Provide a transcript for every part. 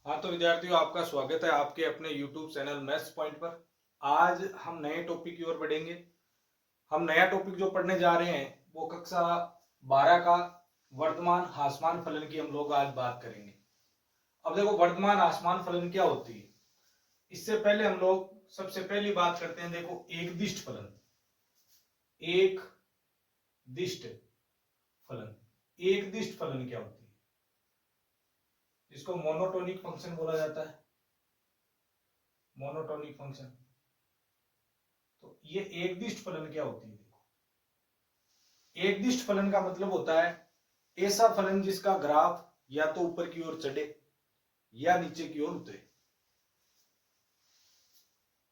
हाँ तो विद्यार्थियों, आपका स्वागत है आपके अपने YouTube चैनल मैथ्स पॉइंट पर। आज हम नए टॉपिक की ओर बढ़ेंगे। हम नया टॉपिक जो पढ़ने जा रहे हैं वो कक्षा 12 का वर्तमान हासमान फलन की हम लोग आज बात करेंगे। अब देखो, वर्तमान हासमान फलन क्या होती है, इससे पहले हम लोग सबसे पहली बात करते हैं। देखो, एक दिष्ट फलन, एक दिष्ट फलन, एक दिष्ट फलन क्या होती है, जिसको मोनोटोनिक फंक्शन बोला जाता है, मोनोटोनिक फंक्शन। तो ये एक दिष्ट फलन क्या होती है? देखो, एक दिष्ट फलन का मतलब होता है ऐसा फलन जिसका ग्राफ या तो ऊपर की ओर चढ़े या नीचे की ओर उतरे।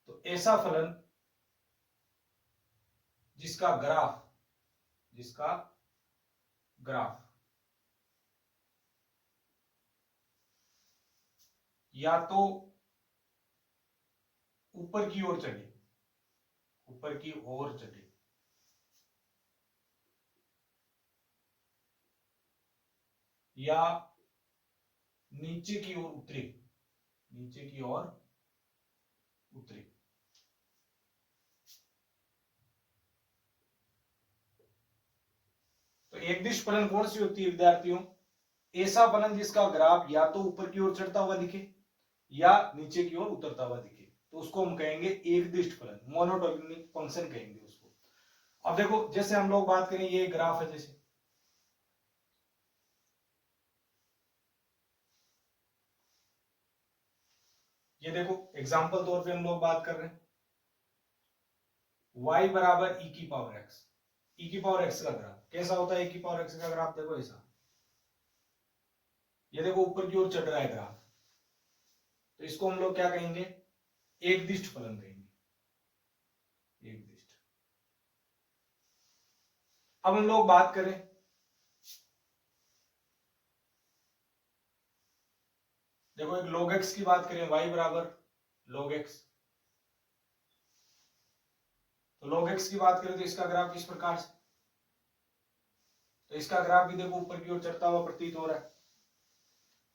तो ऐसा फलन जिसका ग्राफ या तो ऊपर की ओर चढ़े, ऊपर की ओर चढ़े, या नीचे की ओर उतरे, नीचे की ओर उतरे। तो एक दिष्ट फलन कौन सी होती है विद्यार्थियों? ऐसा फलन जिसका ग्राफ या तो ऊपर की ओर चढ़ता हुआ दिखे या नीचे की ओर उतरता हुआ दिखे, तो उसको हम कहेंगे एक दिष्ट फलन, मोनोटोनिक फंक्शन कहेंगे उसको। अब देखो, जैसे हम लोग बात करें, ये ग्राफ है, जैसे ये देखो, एग्जांपल तौर पे हम लोग बात कर रहे हैं y बराबर e की पावर x, e की पावर x का ग्राफ कैसा होता है? e की पावर x का ग्राफ देखो ऐसा, ये देखो ऊपर की ओर चढ़ रहा है ग्राफ, तो इसको हम लोग क्या कहेंगे? एक दिष्ट फलन कहेंगे, एक दिष्ट। अब हम लोग बात करें, देखो एक log x की बात करें, y बराबर log x, तो log x की बात करें तो इसका ग्राफ इस प्रकार से, तो इसका ग्राफ भी देखो ऊपर की ओर चढ़ता हुआ प्रतीत हो रहा है,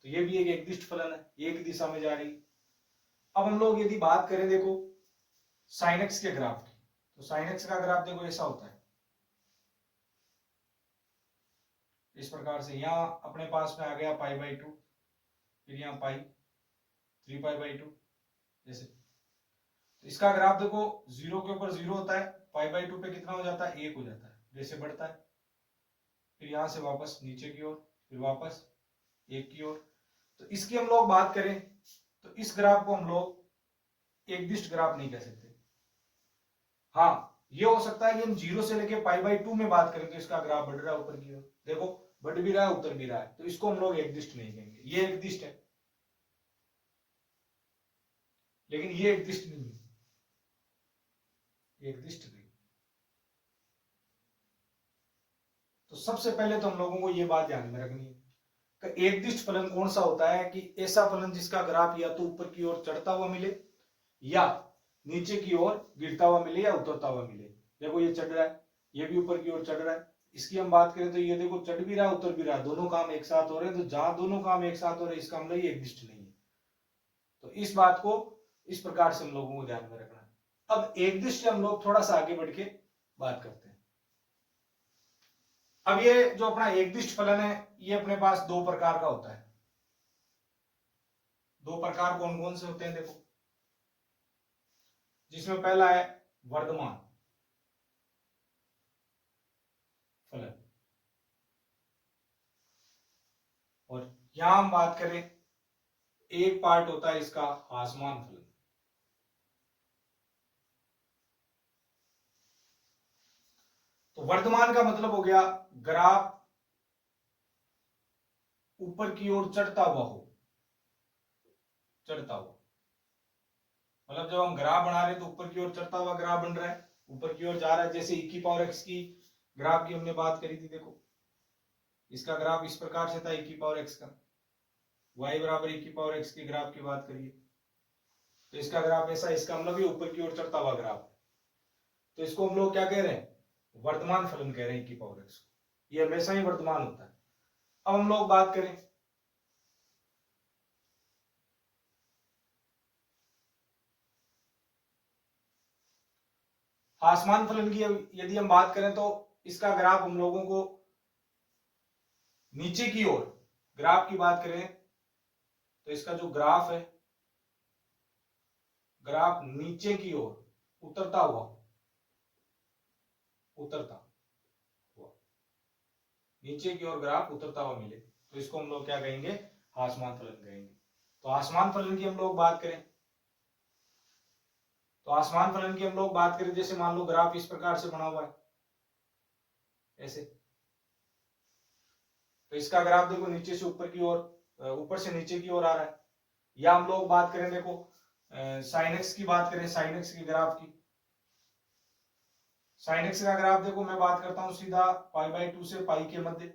तो ये भी एक एकदिष्ट फलन है, एक दिशा में जा रही है। अब हम लोग यदि बात करें, देखो sin x के ग्राफ की, तो sin x का ग्राफ देखो ऐसा होता है, इस प्रकार से। यहां अपने पास में आ गया π/2, फिर यहाँ पाई 3π/2 जैसे, तो इसका ग्राफ देखो जीरो के ऊपर जीरो होता है, π/2 पे कितना हो जाता है? 1 हो जाता है, जैसे बढ़ता है, फिर यहां से वापस नीचे की ओर, फिर वापस 1 की ओर। तो इसकी हम लोग बात करें तो इस ग्राफ को हम लोग एक दिष्ट ग्राफ नहीं कह सकते। हाँ, ये हो सकता है कि हम जीरो से लेके π/2 में बात करें तो इसका ग्राफ बढ़ रहा है ऊपर की ओर, देखो बढ़ भी रहा है उतर भी रहा है, तो इसको हम लोग एक दिष्ट नहीं कहेंगे। ये एक दिष्ट है, लेकिन ये एक दिष्ट नहीं है, एक दिष्ट नहीं। तो सबसे पहले तो हम लोगों को ये बात ध्यान में रखनी है कि एक दिष्ट फलन कौन सा होता है, कि ऐसा फलन जिसका ग्राफ या तो ऊपर की ओर चढ़ता हुआ मिले या नीचे की ओर गिरता हुआ मिले या उतरता हुआ मिले। देखो ये चढ़ रहा है, ये भी ऊपर की ओर चढ़ रहा है, इसकी हम बात करें तो ये देखो चढ़ भी रहा है उतर भी रहा है, दोनों काम एक साथ हो रहे हैं। तो जहां दोनों काम एक साथ हो रहे हैं इसका मतलब ये एक दिष्ट नहीं है। तो इस बात को इस प्रकार से हम लोगों को ध्यान में रखना है। अब एक दिष्ट से हम लोग थोड़ा सा आगे बढ़ के बात करते हैं। अब ये जो अपना एक दिष्ट फलन है, ये अपने पास दो प्रकार का होता है। दो प्रकार कौन कौन से होते हैं? देखो, जिसमें पहला है वर्धमान फलन, और यहां हम बात करें, एक पार्ट होता है इसका हासमान फलन। तो वर्धमान का मतलब हो गया ग्राफ ऊपर की ओर चढ़ता हुआ हो, चढ़ता हुआ मतलब जब हम ग्राफ बना रहे हैं तो ऊपर की ओर चढ़ता हुआ ग्राफ बन रहा है, ऊपर की ओर जा रहा है। जैसे e की पावर x की ग्राफ की हमने बात करी थी, देखो इसका ग्राफ इस प्रकार से था, e की पावर x का। y बराबर e की पावर x की ग्राफ की बात करिए तो इसका ग्राफ ऐसा, इसका मतलब ये ऊपर की ओर चढ़ता हुआ ग्राफ। तो इसको हम लोग क्या कह रहे हैं? वर्तमान फलन कह रहे हैं e की पावर x को, ये हमेशा ही वर्तमान होता है। अब हम लोग बात करें हासमान फलन की यदि हम बात करें तो इसका ग्राफ हम लोगों को नीचे की ओर, ग्राफ की बात करें तो इसका जो ग्राफ है, ग्राफ नीचे की ओर उतरता हुआ नीचे की ओर ग्राफ उतरता हुआ मिले तो इसको हम लोग क्या कहेंगे, हासमान फलन कहेंगे। तो हासमान फलन की हम लोग बात करें जैसे मान लो ग्राफ इस प्रकार से बना हुआ है ऐसे, तो इसका ग्राफ देखो नीचे से ऊपर की ओर, ऊपर से नीचे की ओर आ रहा है। या हम लोग बात करें देखो साइन एक्स की बात करें, साइन एक्स के ग्राफ की, साइन एक्स का ग्राफ देखो मैं बात करता हूं सीधा π/2 से पाई के मध्य।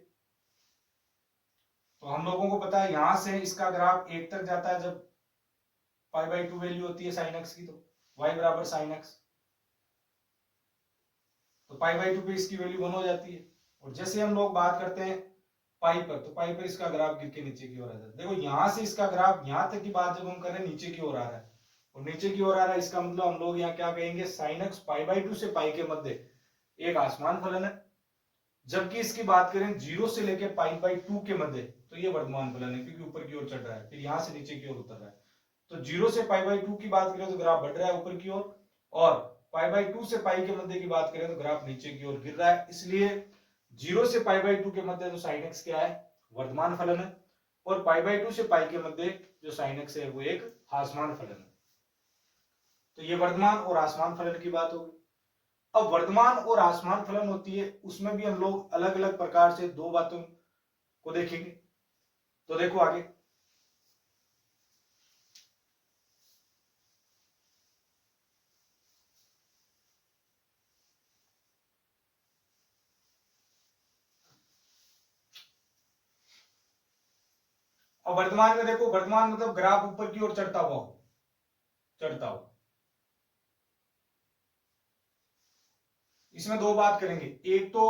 तो हम लोगों को पता है यहां से इसका ग्राफ 1 तक जाता है जब π/2 वैल्यू होती है साइन एक्स की, तो y बराबर साइन एक्स, तो π/2 पे इसकी वैल्यू 1 हो जाती है। और जैसे हम लोग बात करते हैं पाई पर, तो पाई पर इसका ग्राफ गिर के नीचे की ओर आ जाता है। देखो यहां से इसका ग्राफ यहां तक की बात जब हम कर रहे हैं नीचे की ओर आ रहा है, और नीचे की ओर आ रहा है इसका मतलब हम लोग यहाँ क्या कहेंगे, साइन एक्स π/2 से पाई के मध्य एक आसमान फलन है। जबकि इसकी बात करें 0 से लेके π/2 के मध्य, तो ये वर्तमान फलन है क्योंकि ऊपर की ओर चढ़ रहा है, फिर यहां से नीचे की ओर उतर रहा है। तो 0 से π/2 की बात करें तो ग्राफ बढ़ रहा है ऊपर की ओर, और π/2 से पाई के मध्य की बात करें तो ग्राफ नीचे की ओर गिर रहा है। इसलिए 0 से π/2 के मध्य जो साइन एक्स क्या है, वर्तमान फलन है, और π/2 से पाई के मध्य जो साइन एक्स है वो एक हासमान फलन है। तो ये वर्तमान और आसमान फलन की बात होगी। अब वर्तमान और आसमान फलन होती है, उसमें भी हम लोग अलग अलग प्रकार से दो बातों को देखेंगे। तो देखो आगे, अब वर्तमान में देखो, वर्तमान मतलब ग्राफ ऊपर की ओर चढ़ता हुआ इसमें दो बात करेंगे, एक तो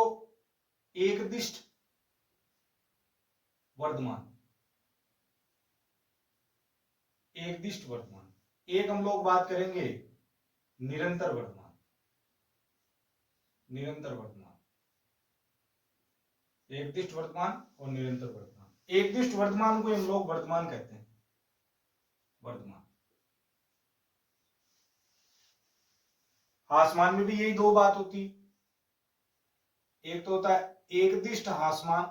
एकदिष्ट वर्तमान, एक हम लोग बात करेंगे निरंतर वर्तमान। एकदिष्ट वर्तमान और निरंतर वर्तमान। एकदिष्ट वर्तमान को हम लोग वर्तमान कहते हैं, हासमान में भी यही दो बात होती, एक तो होता है एकदिष्ट हासमान,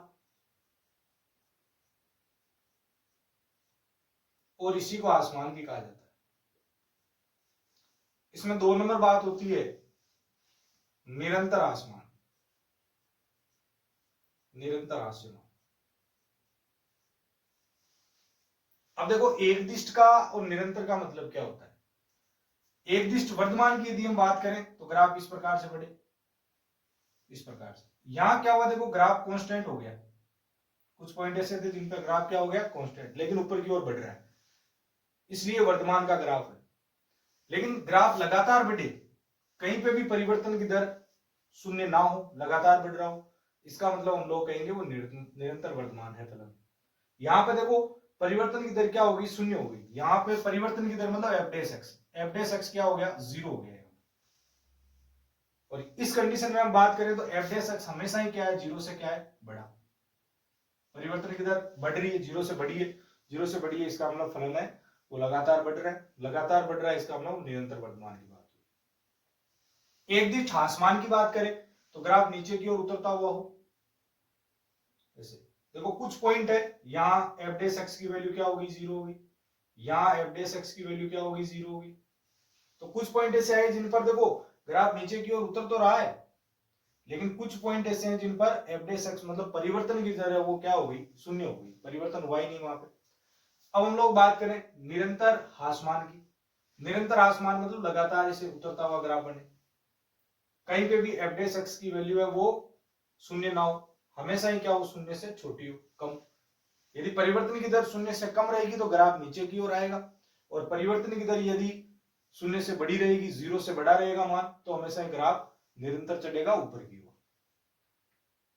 और इसी को आसमान भी कहा जाता है। इसमें 2 नंबर बात होती है निरंतर आसमान, अब देखो एकदिष्ट का और निरंतर का मतलब क्या होता है। एकदिष्ट वर्तमान की यदि हम बात करें तो ग्राफ इस प्रकार से बढ़े, इस प्रकार से। यहां क्या हुआ, देखो ग्राफ कांस्टेंट हो गया, कुछ पॉइंट ऐसे थे जिन पर ग्राफ क्या हो गया, कांस्टेंट, लेकिन ऊपर की ओर बढ़ रहा है, इसलिए वर्तमान का ग्राफ है। लेकिन ग्राफ लगातार बढ़े, कहीं पे भी परिवर्तन की दर शून्य ना हो, लगातार बढ़ रहा हो, इसका मतलब हम लोग कहेंगे वो निरंतर वर्तमान है फलन। यहां पे देखो परिवर्तन की दर क्या होगी, शून्य होगी। यहां पे परिवर्तन की दर मतलब एफ डैश एक्स क्या हो गया, 0 हो गया। और इस कंडीशन में हम बात करें तो एफ डैश एक्स हमेशा ही क्या है, 0 से क्या है, बड़ा। परिवर्तन की दर बढ़ रही है, 0 से बढ़ी है, 0 से बढ़ी है, इसका मतलब फलन है वो लगातार बढ़ रहा है, लगातार बढ़ रहा है, इसका मतलब निरंतर वर्तमान की बात हुई। एकदिष्ट हासमान की बात करें तो ग्राफ नीचे की ओर उतरता हुआ हो ऐसे। देखो कुछ पॉइंट है, यहां एफ डैश एक्स की वैल्यू क्या होगी, 0 होगी, यहां एफ डैश एक्स की वैल्यू क्या होगी, 0 होगी। तो कुछ पॉइंट ऐसे आए जिन पर देखो ग्राफ नीचे की ओर उतर तो रहा है, लेकिन कुछ पॉइंट ऐसे हैं जिन पर एफ डैश एक्स मतलब परिवर्तन की दर है वो क्या होगी, शून्य होगी, परिवर्तन हुआ ही नहीं वहां पे। अब हम लोग बात करें निरंतर हासमान की। निरंतर हासमान मतलब लगातार इसे उतरता हुआ ग्राफ बने, कहीं पे भी एफ डैश एक्स की वैल्यू है वो शून्य ना हो, हमेशा ही क्या हो, शून्य से छोटी हो, कम। यदि परिवर्तन की दर शून्य से कम रहेगी तो ग्राफ नीचे की ओर आएगा, और परिवर्तन की दर यदि शून्य से बड़ी रहेगी, 0 से बड़ा रहेगा मान, तो हमेशा ग्राफ निरंतर चढ़ेगा ऊपर की ओर।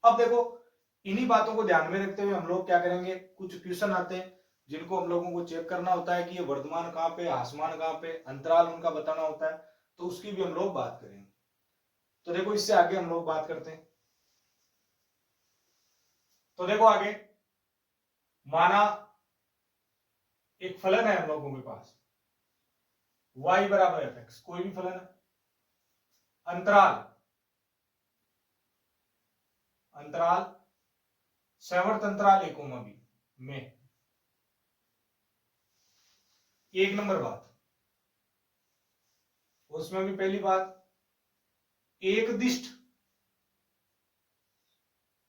अब देखो इन्हीं बातों को ध्यान में रखते हुए हम लोग क्या करेंगे, कुछ क्वेश्चन आते हैं जिनको हम लोगों को चेक करना होता है कि ये वर्तमान कहां पे, आसमान कहां पे, अंतराल उनका बताना होता है, तो उसकी भी हम लोग बात करेंगे। तो देखो इससे आगे हम लोग बात करते हैं। तो देखो आगे, माना एक फलन है हम लोगों के पास y बराबर एफ एक्स, कोई भी फलन है, अंतराल अंतराल सैवर्त अंतराल a, b में। एक नंबर बात, उसमें भी पहली बात, एक दिष्ट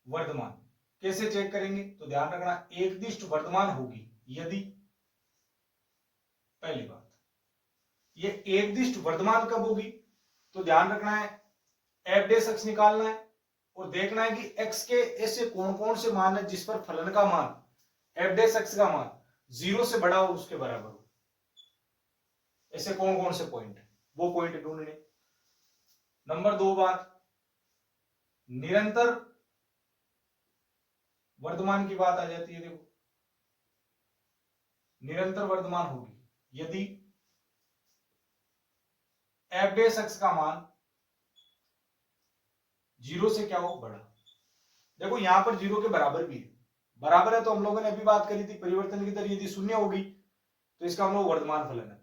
वर्धमान कैसे चेक करेंगे, तो ध्यान रखना एक दिष्ट वर्धमान होगी यदि, पहली बात ये एक दिष्ट वर्धमान कब होगी, तो ध्यान रखना है एफ डेस एक्स निकालना है और देखना है कि एक्स के ऐसे कौन कौन से मान है जिस पर फलन का मान एफ डेस एक्स का मान 0 से बड़ा हो उसके बराबर हो। ऐसे कौन कौन से पॉइंट है, वो पॉइंट ढूंढने। नंबर 2 बात, निरंतर वर्धमान की बात आ जाती है। देखो निरंतर वर्धमान होगी यदि एफ डेस एक्स का मान 0 से क्या हो, बड़ा। देखो यहां पर 0 के बराबर भी है, बराबर है तो हम लोगों ने अभी बात करी थी परिवर्तन की दर यदि शून्य होगी तो इसका मतलब वर्धमान फलन है,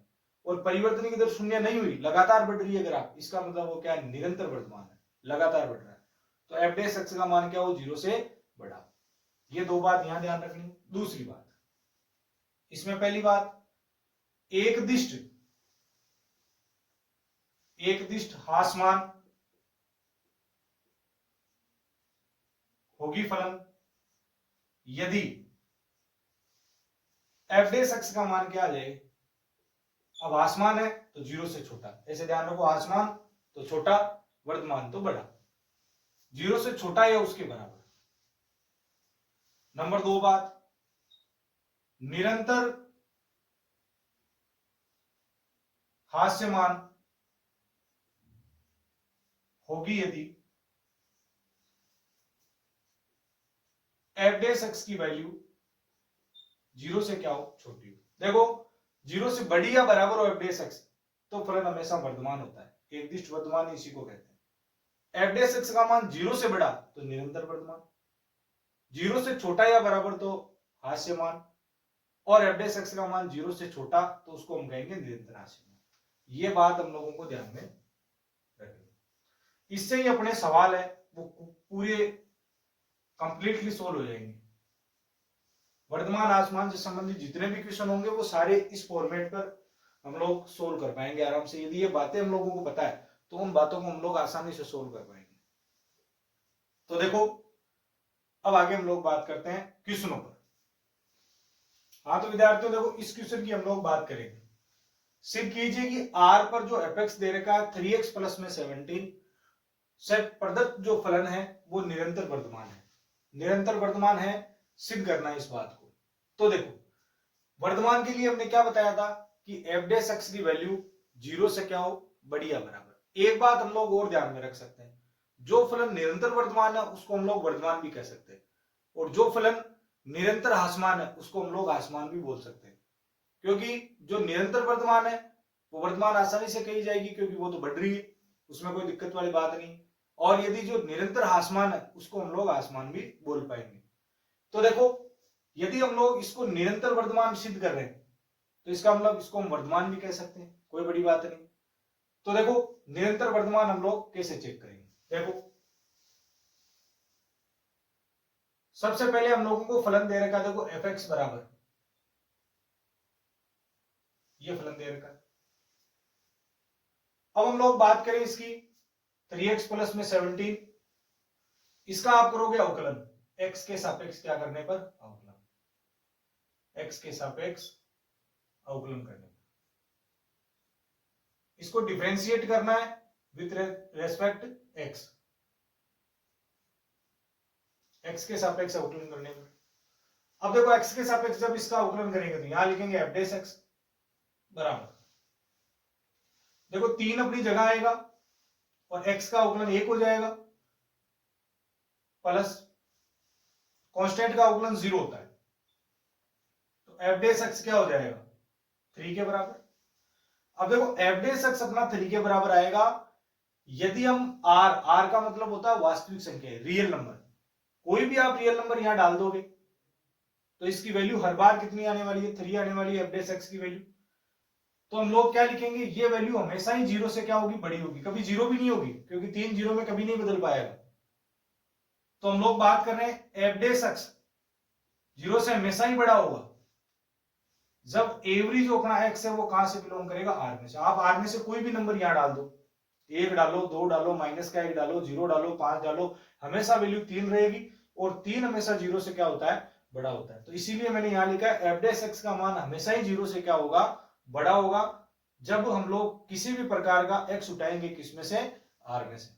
और परिवर्तन की दर शून्य नहीं हुई, लगातार बढ़ रही है ग्राफ, इसका मतलब वो क्या है, निरंतर वर्धमान है, लगातार बढ़ रहा है। तो एफ डेस एक्स का मान क्या हो, 0 से बड़ा। ये दो बात यहां ध्यान रखनी। दूसरी बात, इसमें पहली बात, एक दिष्ट हासमान होगी फलन यदि एफ डेस एक्स का मान क्या आ जाए, अब आसमान है तो 0 से छोटा, ऐसे ध्यान रखो, आसमान तो छोटा, वर्धमान तो बड़ा, 0 से छोटा या उसके बराबर। नंबर 2 बात, निरंतर हास्यमान होगी यदि एफ डेस एक्स की वैल्यू 0 से क्या हो, छोटी हो। देखो 0 से बड़ी या बराबर हो एफ डेस एक्स तो फलन हमेशा वर्धमान होता है, एक दिष्ट वर्धमान इसी को कहते हैं। एफ डेस एक्स का मान 0 से बड़ा तो निरंतर वर्धमान, 0 से छोटा या बराबर तो हास्यमान, और एफ डेस एक्स का मान 0 से छोटा तो उसको हम कहेंगे निरंतर हास्यमान। ये बात हम लोगों को ध्यान में रखनी। इससे ही अपने सवाल है वो पूरे कंप्लीटली सोल्व हो जाएंगे। वर्धमान आसमान से संबंधित जितने भी क्वेश्चन होंगे वो सारे इस फॉर्मेट पर हम लोग सोल्व कर पाएंगे आराम से। यदि ये बातें हम लोगों को पता है तो उन बातों को हम लोग आसानी से सोल्व कर पाएंगे। तो देखो अब आगे हम लोग बात करते हैं क्वेश्चनों पर। हाँ तो विद्यार्थियों देखो इस क्वेश्चन की हम लोग बात करेंगे। सिद्ध कीजिए कि R पर जो एपेक्स दे रखा है 3x प्लस में 17 से प्रदत्त जो फलन है वो निरंतर वर्धमान है। निरंतर वर्धमान है, सिद्ध करना है इस बात को। तो देखो वर्धमान के लिए हमने क्या बताया था कि एफ डेस एक्स की वैल्यू 0 से क्या हो, बड़ी या बराबर। एक बात हम लोग और ध्यान में रख सकते हैं, जो फलन निरंतर वर्धमान है उसको हम लोग वर्धमान भी कह सकते हैं, और जो फलन निरंतर हासमान है उसको हम लोग हासमान भी बोल सकते हैं। क्योंकि जो निरंतर वर्धमान है वो वर्धमान आसानी से कही जाएगी क्योंकि वो तो बढ़ रही है, उसमें कोई दिक्कत वाली बात नहीं। और यदि जो निरंतर हासमान है उसको हम लोग आसमान भी बोल पाएंगे। तो देखो यदि हम लोग इसको निरंतर वर्धमान सिद्ध कर रहे हैं तो इसका मतलब इसको हम वर्धमान भी कह सकते हैं, कोई बड़ी बात नहीं। तो देखो निरंतर वर्धमान हम लोग कैसे चेक करेंगे। देखो सबसे पहले हम लोगों को फलन दे रखा है, देखो एफ एक्स बराबर, ये फलन दे रखा है। अब हम लोग बात करें इसकी 3x प्लस में 17, इसका आप करोगे अवकलन x के सापेक्ष क्या करने पर, अवकलन x के सापेक्ष अवकलन करने पर। इसको डिफरेंशिएट करना है विथ रेस्पेक्ट x, x के सापेक्ष अवकलन करने पर। अब देखो x के सापेक्ष जब इसका अवकलन करेंगे तो यहां लिखेंगे f डेस x बराबर, देखो 3 अपनी जगह आएगा और x का अवकलन 1 हो जाएगा, प्लस कांस्टेंट का अवकलन 0 होता है तो f डेस x क्या हो जाएगा, 3 के बराबर। अब देखो f डेस x अपना 3 के बराबर आएगा यदि हम आर का मतलब होता है वास्तविक संख्या, रियल नंबर, कोई भी आप रियल नंबर यहां डाल दोगे तो इसकी वैल्यू हर बार कितनी आने वाली है, 3 आने वाली है एफ डेस एक्स की वैल्यू। तो हम लोग क्या लिखेंगे, ये वैल्यू हमेशा ही जीरो से क्या होगी, बड़ी होगी, कभी जीरो भी नहीं होगी, क्योंकि 3 जीरो में कभी नहीं बदल पाएगा। तो हम लोग बात कर रहे हैं एफ डेस एक्स जीरो से हमेशा ही बड़ा होगा जब एवरी जो अपना एक्स है वो कहां से बिलोंग करेगा, आर में से। आप आर में से कोई भी नंबर यहां डाल दो, 1 डालो, 2 डालो, माइनस का 1 डालो, 0 डालो, 5 डालो, हमेशा वैल्यू 3 रहेगी, और 3 हमेशा जीरो से क्या होता है, बड़ा होता है। तो इसीलिए मैंने यहां लिखा है एफ डेस एक्स का मान हमेशा ही जीरो से क्या होगा, बड़ा होगा, जब हम लोग किसी भी प्रकार का एक्स उठाएंगे किसमें से, आर में से।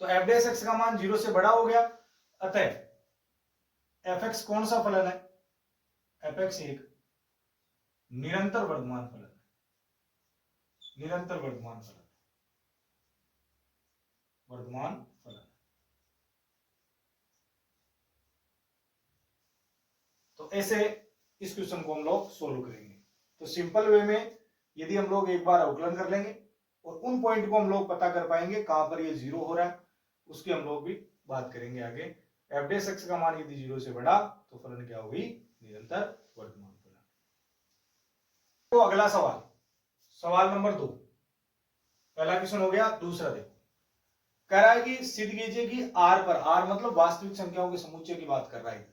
तो एफ डेस एक्स का मान जीरो से बड़ा हो गया, अतः एफ एक्स कौन सा फलन है, एफ एक्स एक निरंतर वर्धमान फलन है, निरंतर वर्धमान फलन, वर्धमान फलन। तो ऐसे इस क्वेश्चन को हम लोग सोल्व करेंगे। तो सिंपल वे में यदि हम लोग एक बार अवकलन कर लेंगे और उन पॉइंट को हम लोग पता कर पाएंगे कहां पर ये जीरो हो रहा है, उसकी हम लोग भी बात करेंगे आगे। एफ डेस एक्स का मान यदि जीरो से बढ़ा तो फलन क्या होगी, निरंतर वर्धमान फलन। तो अगला सवाल, सवाल नंबर 2, पहला क्वेश्चन हो गया, दूसरा देखो। कह रहा है कि सिद्ध कीजिए कि आर पर, आर मतलब वास्तविक संख्याओं के समुच्चय की बात कर रहा है,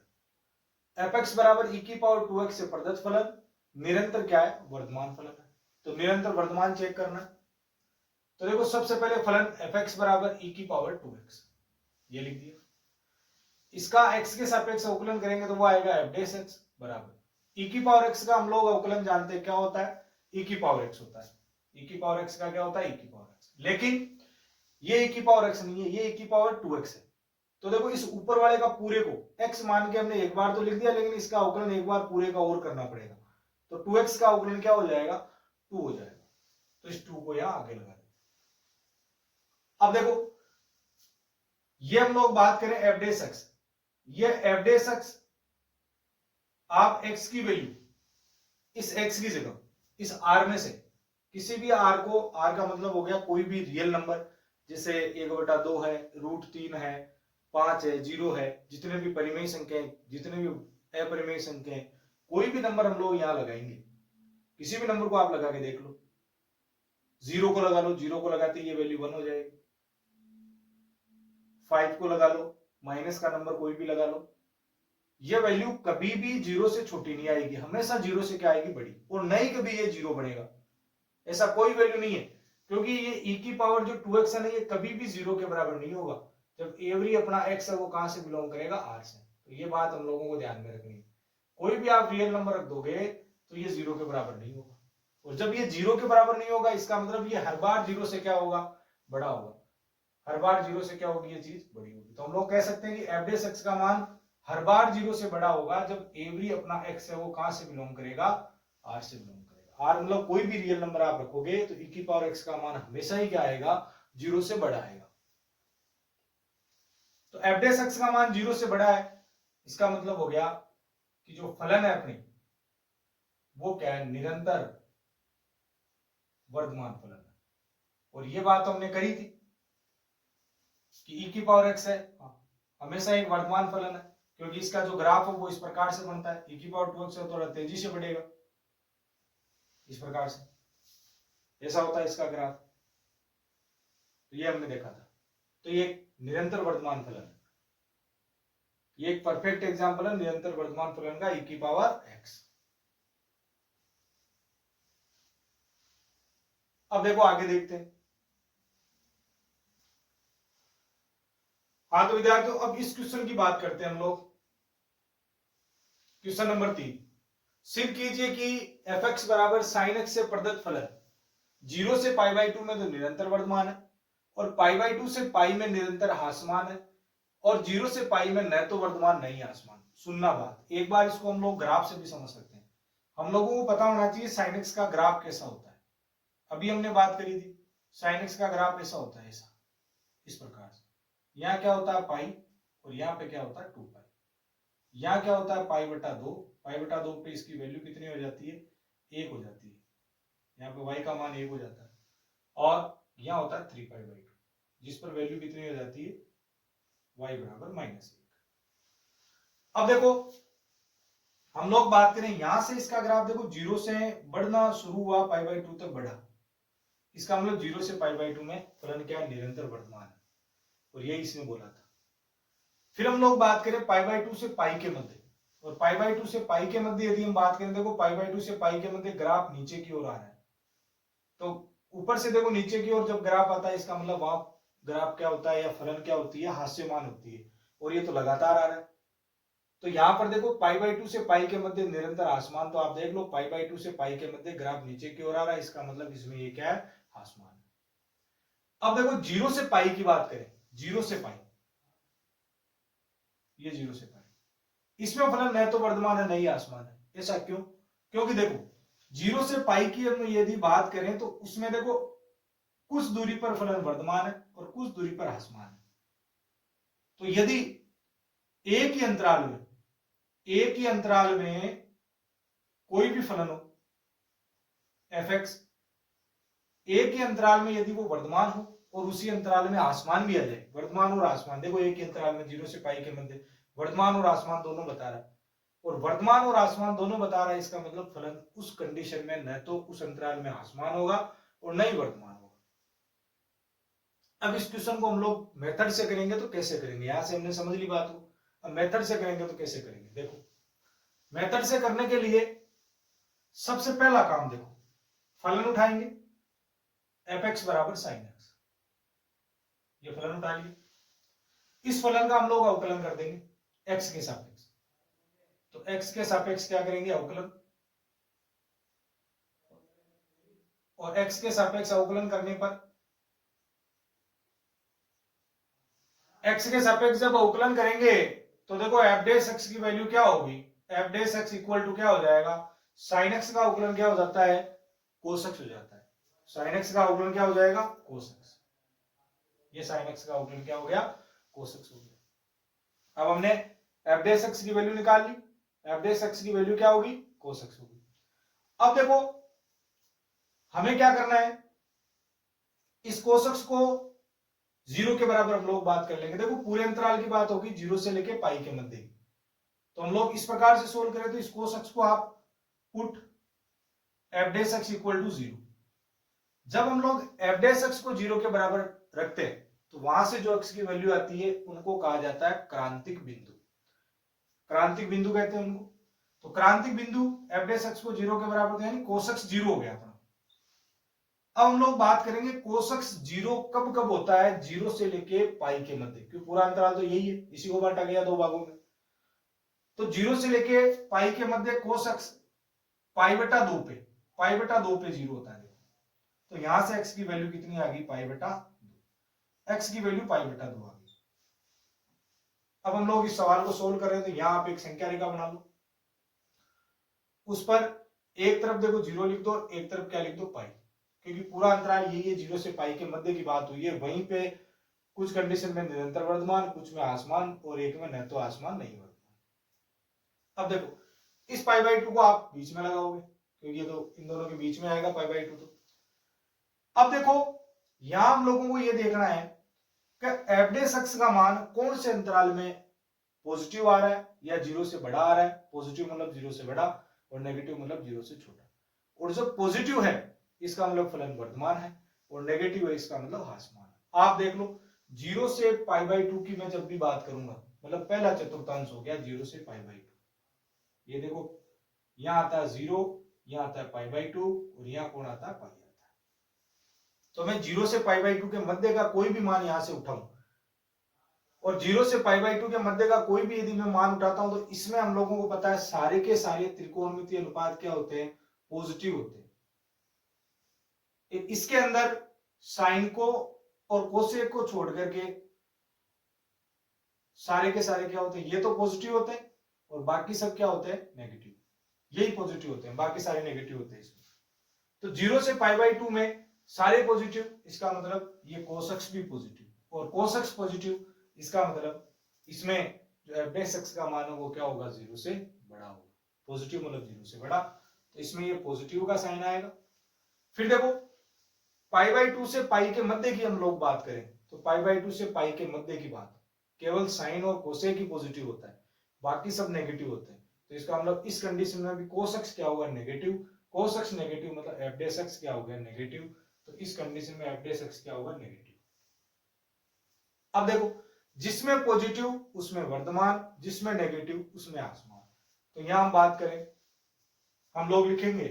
एफ एक्स बराबर ई की पावर 2x से प्रदत्त फलन निरंतर क्या है, वर्धमान फलन है। तो निरंतर वर्धमान चेक करना है। तो देखो सबसे पहले फलन एफ एक्स बराबर ई की पावर 2x, ये लिख दिया। इसका x के सापेक्ष अवकलन करेंगे तो वो आएगा एफ डेस एक्स बराबर ई की पावर x का हम लोग अवकलन जानते हैं क्या होता है, ई की पावर x होता है। ई की पावर x का क्या होता है, ई की पावर x। लेकिन ये ई की पावर x नहीं है, ये ई की पावर 2x है। तो देखो इस ऊपर वाले का पूरे को x मान के हमने एक बार तो लिख दिया, लेकिन इसका अवकलन एक बार पूरे का और करना पड़ेगा। तो 2x का अवकलन क्या हो जाएगा, 2 हो जाएगा। तो इस 2 को यहां आगे लगा दें। अब देखो ये हम लोग बात करें एफ डेस एक्स, ये एफ डेस एक्स आप x की वैल्यू इस x की जगह इस r में से किसी भी r को, r का मतलब हो गया कोई भी रियल नंबर, जैसे 1/2 है, √3 है, 5 है, 0 है, जितने भी परिमेय संख्याएं, जितने भी अपरिमेय संख्याएं, कोई भी नंबर हम लोग यहां लगाएंगे। किसी भी नंबर को आप लगा के देख लो, 0 को लगा लो, 0 को लगाते ये वैल्यू 1 हो जाएगी, 5 को लगा लो, माइनस का नंबर कोई भी लगा लो, ये वैल्यू कभी भी 0 से छोटी नहीं आएगी, हमेशा 0 से क्या आएगी, बड़ी, और नहीं कभी ये 0 बनेगा, ऐसा कोई वैल्यू नहीं है। क्योंकि ये e की पावर जो 2x है ना, ये कभी भी 0 के बराबर नहीं होगा। जब एवरी अपना x है वो कहां से बिलोंग करेगा, r से। तो ये बात हम लोगों को ध्यान में रखनी है। कोई भी आप रियल नंबर रख दोगे तो ये 0 के बराबर नहीं होगा, और जब ये 0 के बराबर नहीं होगा इसका मतलब ये हर बार 0 से क्या होगा, बड़ा होगा। हर बार 0 से क्या होगी, ये चीज बड़ी होगी। तो हम लोग कह सकते हैं कि एफ डेस एक्स का मान हर बार 0 से बड़ा होगा जब एवरी अपना x है वो कहां से बिलोंग करेगा, r से बिलोंग करेगा। r मतलब कोई भी रियल नंबर आप रखोगे तो e की पावर x का मान हमेशा ही क्या आएगा, 0 से बड़ा आएगा। तो एफ डेस एक्स का मान 0 से बड़ा है, इसका मतलब हो गया कि जो फलन है अपनी वो क्या है, निरंतर वर्धमान फलन है। और ये बात हमने करी थी कि e की पावर x है हमेशा एक वर्धमान फलन है, क्योंकि इसका जो ग्राफ है वो इस प्रकार से बनता है, e की पावर 2x है थोड़ा तेजी से बढ़ेगा, इस प्रकार से ऐसा होता है इसका ग्राफ। तो ये हमने देखा था। तो ये निरंतर वर्धमान फलन है, ये एक परफेक्ट एग्जांपल है निरंतर वर्धमान फलन का, e की पावर x। अब देखो आगे देखते हैं। हाँ तो विद्यार्थियों अब इस क्वेश्चन की बात करते हैं हम लोग। क्वेश्चन नंबर 3, सिद्ध कीजिए कि एफ एक्स बराबर साइन एक्स से प्रदत्त फलन 0 से π/2 में तो निरंतर वर्धमान है, और π/2 से पाई में निरंतर ह्रासमान है, और 0 से पाई में न तो वर्धमान नहीं ह्रासमान। सुनना बात, एक बार इसको हम लोग ग्राफ से भी समझ सकते हैं। हम लोगों को पता होना चाहिए साइन एक्स का ग्राफ कैसा होता है। अभी हमने बात करी थी साइन एक्स का ग्राफ ऐसा होता है, ऐसा, इस प्रकार से। यहाँ क्या होता है पाई, और यहाँ पे क्या होता है 2 पाई। यहाँ क्या होता है π/2, π/2 पे इसकी वैल्यू कितनी हो जाती है, 1 हो जाती है। यहाँ पे y का मान 1 हो जाता है, और यहाँ होता है 3π/2, जिस पर वैल्यू कितनी हो जाती है y बराबर -1। अब देखो हम लोग बात करें यहां से इसका ग्राफ, देखो 0 से बढ़ना शुरू हुआ, π/2 तक बढ़ा, इसका मतलब 0 से π/2 में फलन क्या है, निरंतर वर्तमान है, और यही इसने बोला था। फिर हम लोग बात करें π/2 से पाई के मध्य, और π/2 से पाई के मध्य यदि हम बात करें, देखो π/2 से पाई के मध्य ग्राफ नीचे की ओर आ रहा है, तो ऊपर से देखो नीचे की ओर जब ग्राफ आता है, इसका मतलब वहां ग्राफ क्या होता है या फलन क्या होती है, हास्यमान होती है, और ये तो लगातार आ रहा है। तो यहां पर देखो π/2 से पाई के मध्य निरंतर आसमान, तो आप देख लो π/2 से पाई के मध्य ग्राफ नीचे की ओर आ रहा है, इसका मतलब इसमें ये क्या है, आसमान है। अब देखो 0 से पाई की बात करें, 0 से पाई, ये 0 से पाई, इसमें फलन न तो वर्तमान है, नहीं आसमान है। ऐसा क्यों? क्योंकि देखो 0 से पाई की हम यदि बात करें तो उसमें देखो कुछ दूरी पर फलन वर्तमान है और कुछ दूरी पर आसमान है। तो यदि एक ही अंतराल में कोई भी फलन हो f(x), एक ही अंतराल में यदि वो वर्तमान हो और उसी अंतराल में आसमान भी आ जाए, वर्तमान और आसमान, देखो एक ही अंतराल में 0 से पाई के मध्य वर्तमान और आसमान दोनों बता रहा है, और वर्तमान और आसमान दोनों बता रहा है, इसका मतलब फलन उस कंडीशन में न तो उस अंतराल में आसमान होगा और न ही वर्तमान होगा। अब इस क्वेश्चन को हम लोग मेथड से करेंगे, तो कैसे करेंगे, यहां से हमने समझ ली बात को, अब मेथड से करेंगे तो कैसे करेंगे। देखो मेथड से करने के लिए सबसे पहला काम, देखो फलन उठाएंगे f(x) बराबर sin x, ये फलन उठा लिया, इस फलन का हम लोग अवकलन कर देंगे x के सापेक्ष, तो x के सापेक्ष क्या करेंगे, अवकलन, और x के सापेक्ष अवकलन करने पर, x के सापेक्ष जब अवकलन करेंगे तो देखो f' की वैल्यू क्या होगी, f' इक्वल टू क्या हो जाएगा, sin x का अवकलन क्या हो जाता है, cos x हो जाता है, sin x का अवकलन क्या हो जाएगा, cos x, ये sin x का अवकलन क्या हो गया, cos x हो गया। अब हमने f' की वैल्यू निकाल ली, f' की वैल्यू क्या होगी, cos x होगी। अब देखो हमें क्या करना है, इस cos x को 0 के बराबर हम लोग बात कर लेंगे, देखो पूरे अंतराल की बात होगी 0 से लेके पाई के मध्य, तो हम लोग इस प्रकार से सोल्व करें, तो इस cos x को आप पुट f' इक्वल टू 0, जब हम लोग f' को 0 के बराबर रखते हैं तो वहां से जो x की वैल्यू आती है उनको कहा जाता है क्रांतिक बिंदु, क्रांतिक बिंदु कहते हैं उनको। तो क्रांतिक बिंदु f' को 0 के बराबर, यानी cos x 0 हो गया अपना। अब हम लोग बात करेंगे cos x 0 कब कब होता है, 0 से लेके पाई के मध्य, क्योंकि पूरा अंतराल तो यही है, इसी को बांटा गया दो भागों में, तो 0 से लेके पाई के मध्य cos x π/2 पे, π/2 पे 0 होता है। तो यहां से x की वैल्यू कितनी आ गई, π/2, x की वैल्यू π/2 आ गई। अब हम लोग इस सवाल को सोल्व कर रहे हैं, तो यहां आप एक संख्या रेखा बना लो, उस पर एक तरफ देखो 0 लिख दो, एक तरफ क्या लिख दो, पाई, क्योंकि पूरा अंतराल यही है, 0 से पाई के मध्य की बात हुई है, वहीं पे कुछ कंडीशन में निरंतर वर्तमान, कुछ में आसमान, और एक में न तो आसमान नहीं वर्तमान। अब देखो इस π/2 को आप बीच में लगाओगे, क्योंकि ये तो इन दोनों के बीच में आएगा π/2, तो अब देखो यहां हम लोगों को ये देखना है कि f' का मान कौन से अंतराल में पॉजिटिव आ रहा है या 0 से बड़ा आ रहा है, पॉजिटिव मतलब 0 से बड़ा और नेगेटिव मतलब 0 से छोटा, और जो पॉजिटिव है इसका मतलब फलन वर्तमान है, और नेगेटिव है इसका मतलब आसमान है। आप देख लो 0 से π/2 की मैं जब भी बात करूंगा, मतलब पहला चतुर्थांश हो गया 0 से π/2, ये देखो यहां आता है 0, यहां आता है π/2, और यहां कौन आता है, पाई आता है। तो मैं 0 से π/2 के मध्य का कोई भी मान यहां से उठाऊं, और 0 से π/2 के मध्य का कोई भी यदि मैं मान उठाता हूं, तो इसमें हम लोगों को पता है सारे के सारे त्रिकोणमितीय अनुपात क्या होते हैं, पॉजिटिव होते हैं। इसके अंदर साइन को और कोसेक को छोड़ करके सारे के सारे क्या होते हैं, ये तो पॉजिटिव होते हैं, और बाकी सब क्या होते हैं, नेगेटिव, यही पॉजिटिव होते हैं, बाकी सारे नेगेटिव होते हैं इसमें। तो 0 से π/2 में सारे पॉजिटिव, इसका मतलब ये cos x भी पॉजिटिव, और cos x पॉजिटिव, इसका मतलब इसमें जो f' का मान है वो क्या होगा, 0 से बड़ा होगा, पॉजिटिव मतलब 0 से बड़ा, तो इसमें ये पॉजिटिव का साइन आएगा। फिर देखो पाई बाई 2 से पाई के मध्य की हम लोग बात करें तो पाई बाई 2 से पाई के मध्य की बात केवल साइन और कोसेक ही पॉजिटिव होता है, बाकी सब नेगेटिव होते हैं। तो इसका मतलब इस कंडीशन में भी कोस एक्स क्या होगा, नेगेटिव। कोस एक्स नेगेटिव मतलब एफ डैश एक्स क्या हो गया, नेगेटिव। तो इस कंडीशन में एफ डैश एक्स क्या होगा, नेगेटिव। अब देखो, जिसमें पॉजिटिव उसमें वर्धमान, जिसमें नेगेटिव उसमें आसमान। तो यहां हम बात करें, हम लोग लिखेंगे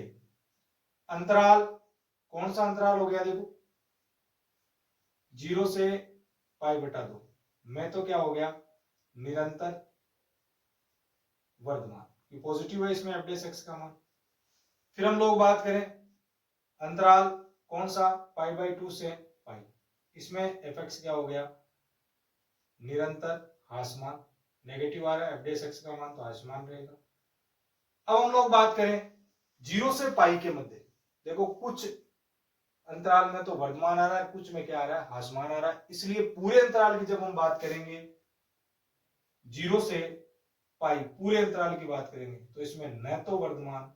अंतराल, कौन सा अंतराल हो गया, देखो 0 से पाई बटा 2 में तो क्या हो गया, निरंतर वर्धमान, ये पॉजिटिव है, इसमें एफ डैश एक्स का मान। फिर हम लोग बात करें अंतराल कौन सा, पाई बाई 2 से पाई, इसमें एफ एक्स क्या हो गया, निरंतर हासमान, नेगेटिव आ रहा है एफ डैश एक्स का मान तो हासमान रहेगा। अब हम लोग बात करें 0 से पाई के मध्य, देखो कुछ अंतराल में तो वर्धमान आ रहा है, कुछ में क्या आ रहा है, हासमान आ रहा है, इसलिए पूरे अंतराल की जब हम बात करेंगे 0 से पाई पूरे अंतराल की बात करेंगे तो इसमें न तो वर्धमान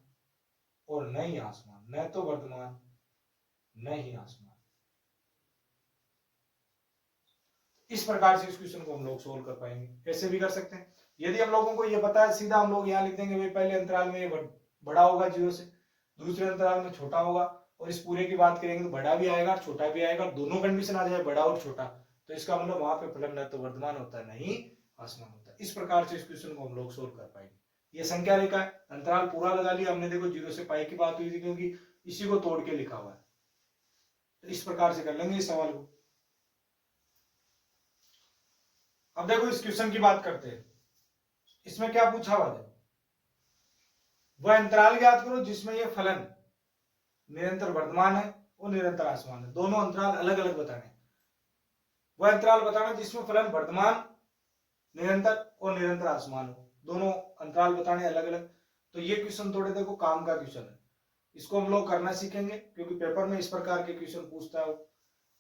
और न ही आसमान, न तो वर्धमान न ही आसमान। इस प्रकार से इस क्वेश्चन को हम लोग सोल्व कर पाएंगे। ऐसे भी कर सकते हैं, यदि हम लोगों को ये पता है सीधा हम लोग यहाँ लिख देंगे भाई पहले अंतराल में ये बड़ा होगा 0 से, दूसरे अंतराल में छोटा होगा, और इस पूरे की बात करेंगे तो बड़ा भी आएगा छोटा भी आएगा, दोनों कंडीशन आ जाए बड़ा और छोटा, तो इसका मतलब वहां पे फलन न तो वर्धमान होता है नहीं आसमान होता है। इस प्रकार से इस क्वेश्चन को हम लोग सोल्व कर पाएंगे। ये संख्या रेखा है, अंतराल पूरा लगा लिया हमने, देखो 0 से पाई की बात हुई थी क्योंकि इसी को तोड़ के लिखा हुआ है, तो इस प्रकार से कर लेंगे इस सवाल को। अब देखो इस क्वेश्चन की बात करते हैं, इसमें क्या पूछा हुआ है, वह अंतराल ज्ञात करो जिसमें यह फलन निरंतर वर्धमान है और निरंतर आसमान है, दोनों अंतराल अलग अलग बताने। वह अंतराल बताना जिसमें फलन वर्धमान निरंतर और निरंतर आसमान हो, दोनों अंतराल बताने अलग अलग। तो ये क्वेश्चन थोड़े देखो काम का क्वेश्चन है, इसको हम लोग करना सीखेंगे क्योंकि पेपर में इस प्रकार के क्वेश्चन पूछता है।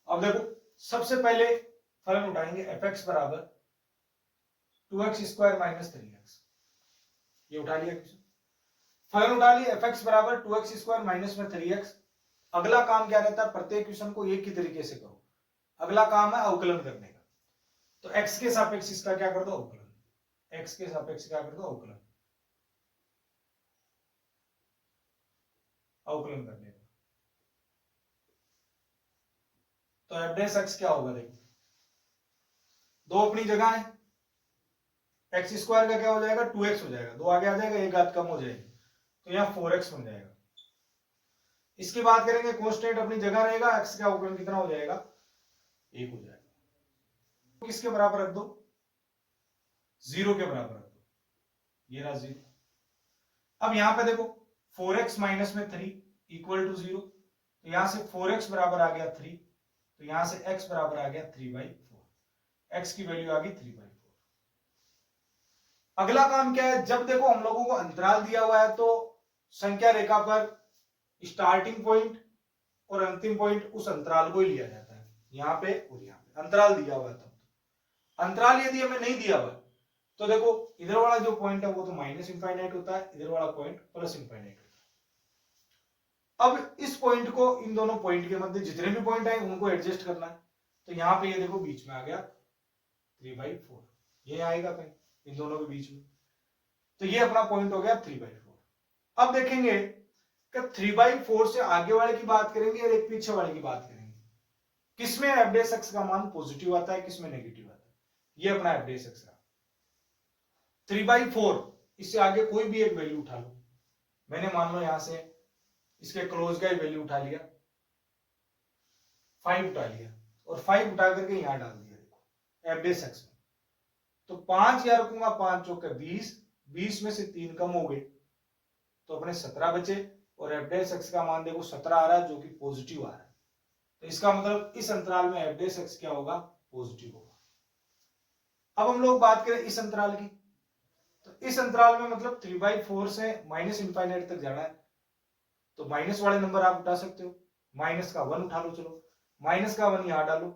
अब देखो सबसे पहले फलन उठाएंगे एफ एक्स बराबर 2x स्क्वायर माइनस 3x, ये उठा लिया क्वेश्चन, फलन उठा लिया एफ एक्स बराबर 2x स्क्वायर माइनस में 3x। अगला काम क्या रहता है, प्रत्येक क्वेश्चन को एक ही तरीके से करो, अगला काम है अवकलन करने का। तो x के सापेक्ष इसका क्या कर दो, अवकलन, x के सापेक्ष क्या कर दो, अवकलन, अवकलन करने का। तो एफ डैश एक्स क्या होगा, देखो दो अपनी जगह है, एक्स स्क्वायर का क्या हो जाएगा 2x हो जाएगा, दो आगे आ जाएगा, एक घात कम हो जाएगी, तो यहाँ 4x बन जाएगा। इसकी बात करेंगे कांस्टेंट अपनी जगह रहेगा, x का अवकलन कितना हो जाएगा, 1 हो जाएगा। तो किसके बराबर रख दो, 0 के बराबर रख दो, ये रहा 0। अब यहां पे देखो 4x माइनस में 3 इक्वल टू 0, तो यहां से 4x बराबर आ गया 3, तो यहां से x बराबर आ गया 3/4, x की वैल्यू आ गई 3/4। अगला काम क्या है, जब देखो हम लोगों को अंतराल दिया हुआ है तो संख्या रेखा पर स्टार्टिंग पॉइंट और अंतिम पॉइंट उस अंतराल को ही लिया जाता है, यहाँ पे और यहाँ पे अंतराल दिया हुआ है। तब अंतराल यदि हमें नहीं दिया हुआ तो देखो इधर वाला जो पॉइंट है वो तो माइनस इंफाइनाइट होता है, इधर वाला पॉइंट प्लस इंफाइनाइट होता है। अब इस पॉइंट को इन दोनों पॉइंट के मध्य जितने भी पॉइंट है उनको एडजस्ट करना है, तो यहाँ पे ये देखो बीच में आ गया 3/4, ये आएगा कहीं इन दोनों के बीच में, तो ये अपना पॉइंट हो गया 3/4। अब देखेंगे कि 3/4 से आगे वाले की बात करेंगे और एक पीछे वाले की बात करेंगे, किसमें एफ डैश एक्स का मान पॉजिटिव आता है, किसमें नेगेटिव आता है। ये अपना एफ डैश एक्स का 3/4, इससे आगे कोई भी एक वैल्यू उठा लो, मैंने मान लो यहां से इसके क्लोज का ही वैल्यू उठा लिया, 5 उठा लिया, और 5 उठा करके यहां डाल दिया, देखो एफ डैश एक्स में, तो 5 या रखूंगा, 5 चौके 20, 20 में से 3 कम हो गए तो अपने 17 बचे, और एफ डैश एक्स का मान देखो 17 आ रहा है जो कि पॉजिटिव आ रहा है, तो इसका मतलब इस अंतराल में एफ डैश एक्स क्या होगा, पॉजिटिव होगा। अब हम लोग बात करें इस अंतराल की, तो इस अंतराल में मतलब 3/4 से माइनस इंफाइनाइट तक जाना है, तो माइनस वाले नंबर आप उठा सकते हो, माइनस का 1 उठा लो, चलो माइनस का 1 यहां डालो,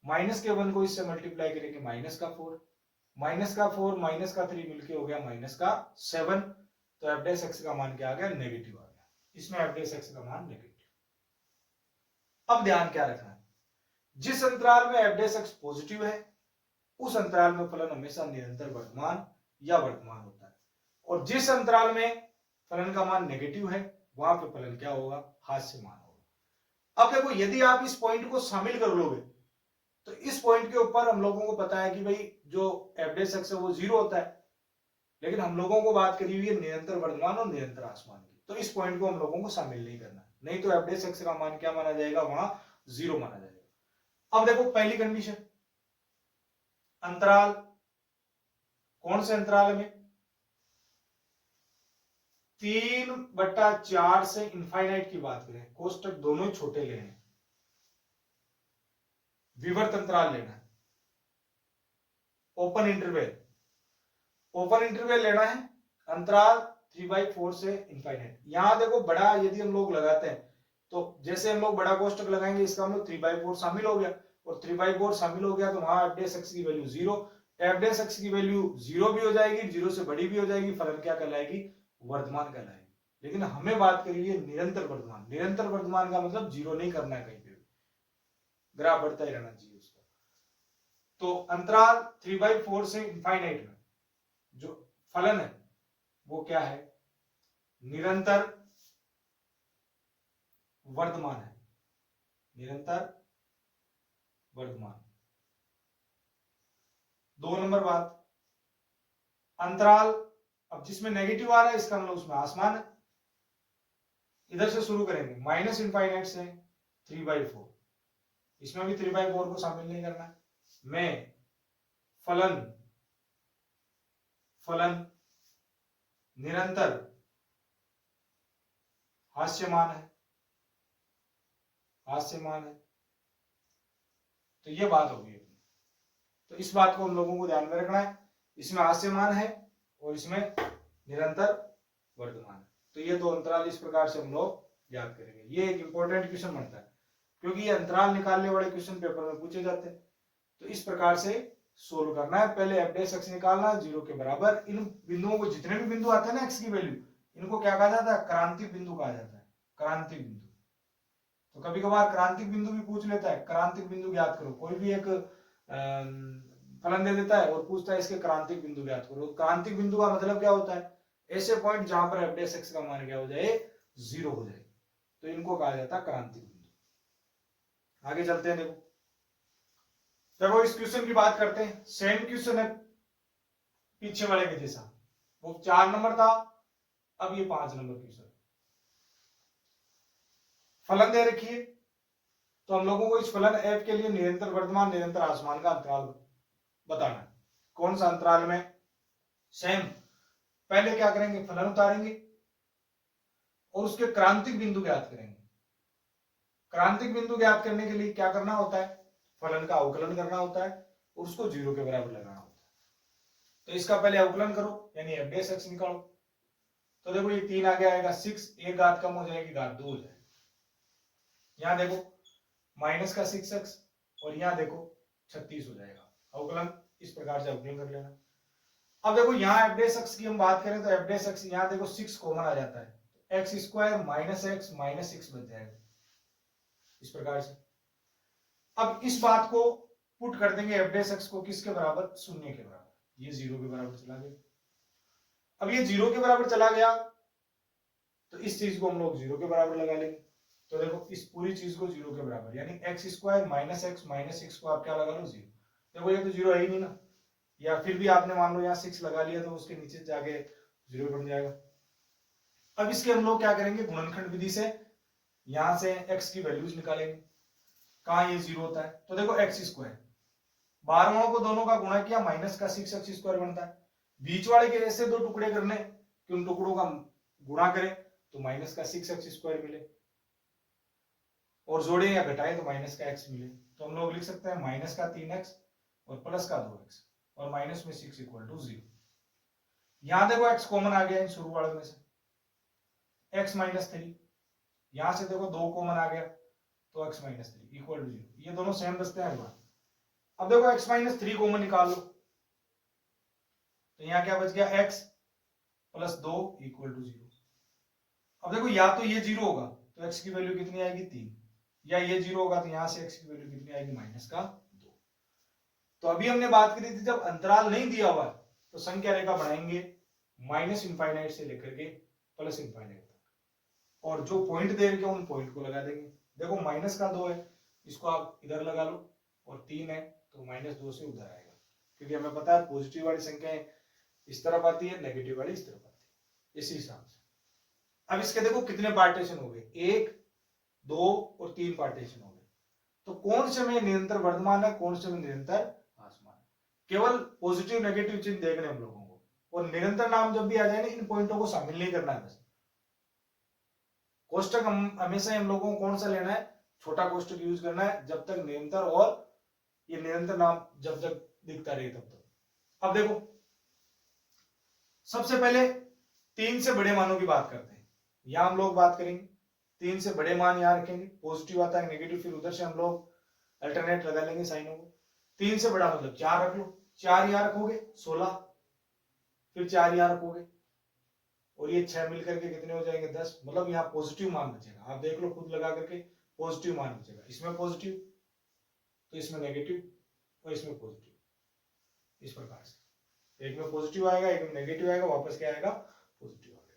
माइनस के 1 को इससे मल्टीप्लाई करेंगे माइनस का 4, माइनस का 4 माइनस का 3 मिलके हो गया माइनस का 7, तो एफ डैश एक्स का मान क्या आ गया, नेगेटिव आ गया, इसमें एफ डैश एक्स का मान नेगेटिव। अब ध्यान क्या रखना है, जिस अंतराल में f डैश x पॉजिटिव है उस अंतराल में फलन हमेशा निरंतर वर्तमान या वर्तमान होता है, और जिस अंतराल में फलन का मान नेगेटिव है वहां पे फलन क्या होगा, हास्यमान होगा। अब देखो यदि आप इस पॉइंट को शामिल कर लोगे तो इस पॉइंट के ऊपर हम लोगों को पता है कि भाई जो f डैश x है वो 0 होता है, लेकिन हम लोगों को बात करी हुई है निरंतर वर्तमान और निरंतर आसमान की, तो इस पॉइंट को हम लोगों को शामिल नहीं करना, नहीं तो f डैश x का मान क्या माना जाएगा, वहां 0 माना जाएगा। अब देखो पहली कंडीशन, अंतराल, कौन से अंतराल में, 3/4 से इनफाइनाइट की बात करें, कोष्टक दोनों ही छोटे लेने हैं, विवर्त अंतराल लेना है, ओपन इंटरवल, ओपन इंटरवल लेना है, अंतराल 3/4 से इनफाइनाइट। यहां देखो बड़ा यदि हम लोग लगाते हैं तो जैसे हम लोग बड़ा कोष्टक लगाएंगे इसका मतलब 3/4 शामिल हो गया, और 3/4 शामिल हो गया तो वहां f डैश x की वैल्यू 0, f डैश x की वैल्यू 0 भी हो जाएगी, 0 से बड़ी भी हो जाएगी, फलन क्या कहलाएगी, वर्तमान कहलाएगी। लेकिन हमें बात करी है निरंतर वर्तमान, निरंतर वर्तमान का मतलब 0 नहीं करना है, कहीं पे भी ग्राफ बढ़ता ही रहना चाहिए उसका। तो अंतराल 3/4 से इनफाइनाइट में जो फलन है वो क्या है, निरंतर वर्तमान है, निरंतर वर्तमान। 2 नंबर बात, अंतराल अब जिसमें नेगेटिव आ रहा है इसका मतलब उसमें आसमान है। इधर से शुरू करेंगे, माइनस इनफाइनाइट से 3/4, इसमें भी 3/4 को शामिल नहीं करना है। में फलन, फलन निरंतर हास्यमान है, हास्यमान है, तो ये बात होगी। तो इस बात को हम लोगों को ध्यान में रखना है, इसमें हास्यमान है और इसमें निरंतर वर्तमान है। तो ये दो अंतराल इस प्रकार से हम लोग याद करेंगे। ये एक इंपॉर्टेंट क्वेश्चन बनता है क्योंकि ये अंतराल निकालने वाले क्वेश्चन पेपर में पूछे जाते हैं। तो इस प्रकार से सोल्व करना है, पहले f डैश x निकालना है 0 के बराबर। इन बिंदुओं को, जितने भी बिंदु आते हैं ना x की वैल्यू, इनको क्या कहा जाता है, क्रांतिक बिंदु कहा जाता है, क्रांतिक बिंदु। तो कभी कभार क्रांतिक बिंदु भी पूछ लेता है, क्रांतिक बिंदु ज्ञात करो, कोई भी एक फलन दे देता है और पूछता है इसके क्रांतिक बिंदु ज्ञात करो। क्रांतिक बिंदु का मतलब क्या होता है, ऐसे पॉइंट जहां पर f डैश x का मान क्या हो जाए, 0 हो जाए, तो इनको कहा जाता है क्रांतिक बिंदु। आगे चलते हैं, देखो इस क्वेश्चन की बात करते हैं। सेम क्वेश्चन है पीछे वाले के जैसा, वो 4 नंबर था, अब ये 5 नंबर क्वेश्चन। फलन दे रखी है तो हम लोगों को इस फलन f के लिए निरंतर वर्तमान निरंतर आसमान का अंतराल बताना है। कौन सा अंतराल में, सेम पहले क्या करेंगे, फलन उतारेंगे और उसके क्रांतिक बिंदु ज्ञात करेंगे। क्रांतिक बिंदु ज्ञात करने के लिए क्या करना होता है, फलन का अवकलन करना होता है और उसको 0 के बराबर लगाना होता है। तो इसका पहले अवकलन करो, यानी f डैश x निकालो। तो देखो ये 3 आगे आएगा 6, एक घात कम हो जाएगी, घात 2 हो जाएगी। यहां देखो माइनस का 6x और यहां देखो 36 हो जाएगा। अवकलन इस प्रकार से अवकलन कर लेना। अब देखो यहाँ f डैश x की हम बात करें तो f डैश x, यहाँ देखो 6 कॉमन आ जाता है, x square minus x minus 6 बच जाएगा इस प्रकार से। अब इस बात को पुट कर देंगे f डैश x को किसके बराबर, 0 के बराबर, ये 0 के बराबर चला गया। अब ये 0 के बराबर चला गया तो इस चीज को हम लोग 0 के बराबर लगा लेंगे। तो देखो इस पूरी चीज को 0 के बराबर, यानी x square minus x minus 6 को आप क्या लगा लो, 0। देखो ये तो 0 है ही नहीं ना, या फिर भी आपने मान लो यहाँ 6 लगा लिया तो उसके नीचे जाके 0 बन जाएगा। अब इसके हम लोग क्या करेंगे, गुणनखंड विधि से यहां से x की वैल्यूज निकालेंगे, कहां ये 0 होता है। तो देखो x स्क्वायर, 12 को दोनों का गुणा किया, माइनस का 6x स्क्वायर बनता है। बीच वाले के ऐसे दो टुकड़े करने कि उन टुकड़ों का गुणा करें तो माइनस का 6x स्क्वायर मिले, और जोड़े या घटाए तो माइनस का x मिले। तो हम लोग लिख सकते हैं माइनस का 3x और प्लस का 2x और माइनस में 6 इक्वल टू 0। यहां देखो x कॉमन आ गया इन शुरू वाले में से, x माइनस 3, यहां से देखो 2 कॉमन आ गया तो x माइनस 3 इक्वल टू 0। ये दोनों सेम बचते हैं। अब देखो x माइनस 3 कॉमन निकाल लो तो यहां क्या बच गया, x प्लस 2 इक्वल टू 0। अब देखो या तो ये 0 होगा तो x की वैल्यू कितनी आएगी, 3, या ये 0 होगा तो यहां से x की वैल्यू कितनी आएगी -2। तो अभी हमने बात करी थी जब अंतराल नहीं दिया हुआ तो संख्या रेखा बढ़ाएंगे -इनफाइनाइट से लेकर के +इनफाइनाइट तक, और जो पॉइंट दे रखे उन पॉइंट को लगा देंगे। देखो -2 है, इसको आप इधर लगा लो, और 3 है तो -2 से उधर आएगा, क्योंकि हमें पता है पॉजिटिव वाली संख्याएं इस तरफ आती है, नेगेटिव वाली इस तरफ आती है, इसी हिसाब से। अब इसके देखो कितने पार्टीशन हो गए, 1, 2 और 3 पार्टीशन हो गए। तो कौन से में निरंतर वर्धमान है, कौन से में निरंतर ह्रासमान है, केवल पॉजिटिव नेगेटिव चिन्ह देखने हम लोगों को। और निरंतर नाम जब भी आ जाए ना, इन पॉइंटों को शामिल नहीं करना है। बस कोष्टक हमेशा हम लोगों को कौन सा लेना है, छोटा कोष्टक यूज करना है, जब तक निरंतर और ये निरंतर नाम जब तक दिखता रहे तब तक। अब देखो सबसे पहले 3 से बड़े मानों की बात करते हैं, यहां हम लोग बात करेंगे 3 से बड़े मान यहां रखेंगे, पॉजिटिव आता है नेगेटिव, फिर उधर से हम लोग अल्टरनेट लगा लेंगे साइनों को। 3 से बड़ा मतलब 4 रख लो, 4 यहां रखोगे 16, फिर 4 यहां रखोगे, और ये 6 मिलकर के कितने हो जाएंगे 10, मतलब यहाँ पॉजिटिव मान बचेगा। आप देख लो खुद लगा करके, पॉजिटिव मान बचेगा, इसमें पॉजिटिव तो इसमें नेगेटिव और इसमें पॉजिटिव, इस प्रकार से एक में पॉजिटिव आएगा, एक में नेगेटिव आएगा, वापस क्या आएगा पॉजिटिव आएगा।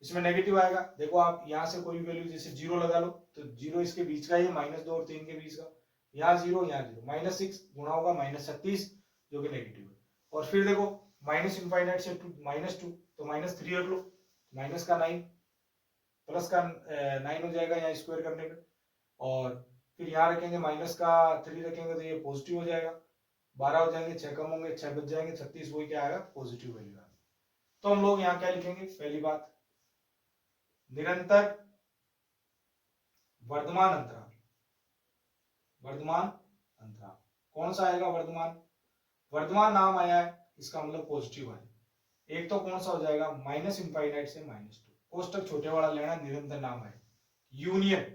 इसमें नेगेटिव आएगा, देखो आप यहां से कोई वैल्यू जैसे 0 लगा लो तो 0 इसके बीच का ही, -2 और 3 के बीच का, यहाँ 0 यहाँ 0, -6 गुणा होगा -36 जो कि नेगेटिव है। और फिर देखो -इनफाइनाइट से -2 तो -3 रख लो, माइनस का 9 प्लस का 9 हो जाएगा यहाँ स्क्वायर करने पे, और फिर यहाँ रखेंगे -3 रखेंगे तो ये पॉजिटिव हो जाएगा, 12 हो जाएंगे, 6 कम होंगे, 6 बच जाएंगे, 36 वही क्या आएगा पॉजिटिव वैल्यू आएगा। तो हम लोग यहाँ क्या लिखेंगे, पहली बात निरंतर वर्धमान अंतराल, वर्धमान अंतराल कौन सा आएगा, वर्धमान, वर्धमान नाम आया है इसका मतलब पॉजिटिव है। एक तो कौन सा हो जाएगा -इनफाइनाइट से -2, कोष्टक छोटे वाला लेना, निरंतर नाम है, यूनियन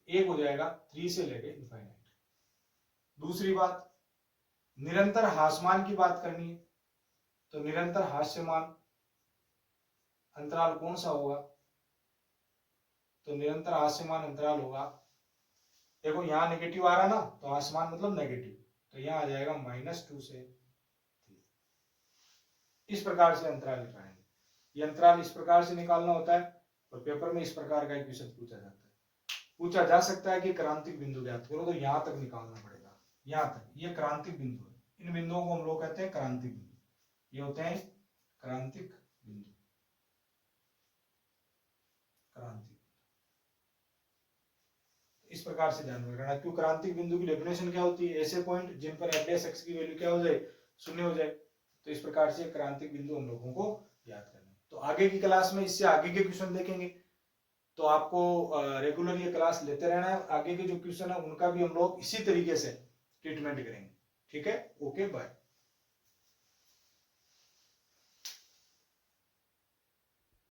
एक हो जाएगा 3 से लेके इनफाइनाइट। दूसरी बात निरंतर ह्रासमान की बात करनी है, तो निरंतर ह्रास्यमान अंतराल कौन सा होगा, तो निरंतर ह्रास्यमान अंतराल होगा, देखो यहाँ नेगेटिव आ रहा ना, तो ह्रासमान मतलब नेगेटिव, तो यहाँ आ जाएगा -2 से 3। इस प्रकार से अंतराल निकालेंगे, ये अंतराल इस प्रकार से निकालना होता है, और पेपर में इस प्रकार का क्वेश्चन पूछा जाता है। पूछा जा सकता है कि क्रांतिक बिंदु ज्ञात करो, तो यहां तक निकालना पड़ेगा, यहां तक, ये क्रांतिक बिंदु है, इन बिंदुओं को हम लोग कहते हैं क्रांतिक बिंदु, ये होते हैं क्रांतिक बिंदु, क्रांतिक। इस प्रकार से ध्यान रखना, क्यों क्रांतिक बिंदु की डेफिनेशन क्या होती है, ऐसे पॉइंट जिन पर f(x) की वैल्यू क्या हो जाए, 0 हो जाए, तो इस प्रकार से क्रांतिक बिंदु हम लोगों को याद करना है। तो आगे की क्लास में इससे आगे के क्वेश्चन देखेंगे, तो आपको रेगुलर ये क्लास लेते रहना है, आगे के जो क्वेश्चन है उनका भी हम लोग इसी तरीके से ट्रीटमेंट करेंगे। ठीक है, ओके बाय।